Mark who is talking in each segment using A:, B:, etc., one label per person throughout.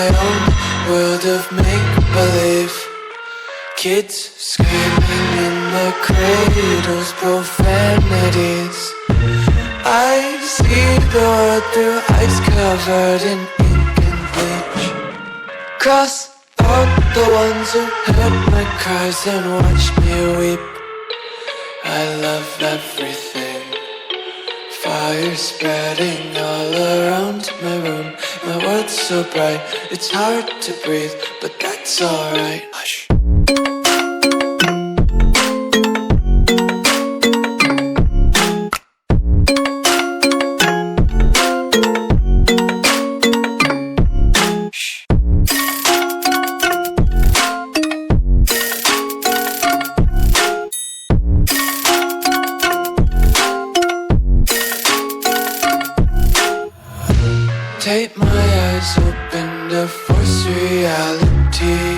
A: own world of make-believe. Kids screaming in their cradles, profanities. I see the world through eyes covered in ink and bleach. Cross out the ones who heard my cries and watched me weep. I love everything. Fire spreading all around my room. My world's so bright, it's hard to breathe, but that's alright. Hush. Take my eyes open to force reality.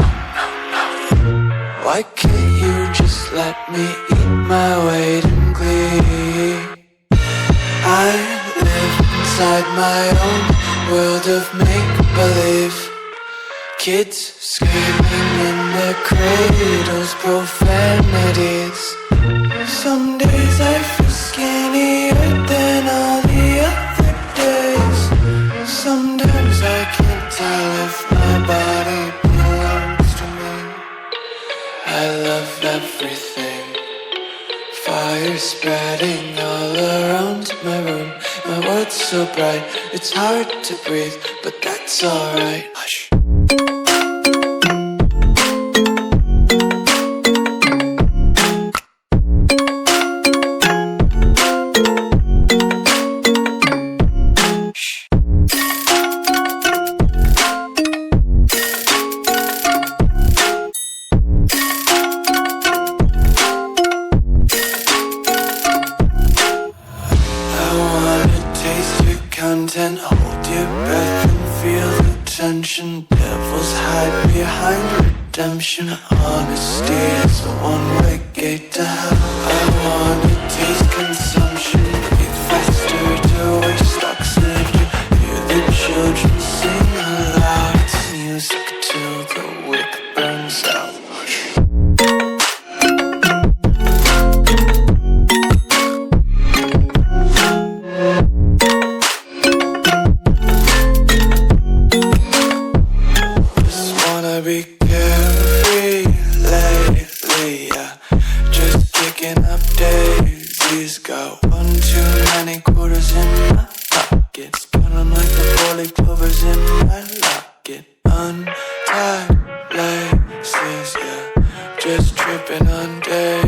A: Why can't you just let me eat my weight in glee? I live inside my own world of make-believe. Kids screaming in their cradles, profanities. Some days I feel skinnier than all the other days. Sometimes I can't tell if my body belongs to me. I love everything. Fire spreading all around my room. My world's so bright, it's hard to breathe, but that's alright. Hush. Content, hold your breath and feel the tension. Devils hide behind redemption. Honesty is a one-way gate to hell. I wanna taste consumption. Breathe faster to waste oxygen. Hear the children sing aloud. It's music till the wick burns out. Be carefree lately, yeah. Just picking up daisies. Got one too many quarters in my pockets. Counting like the 40 clovers in my locket. Untied laces, yeah. Just tripping on daisies.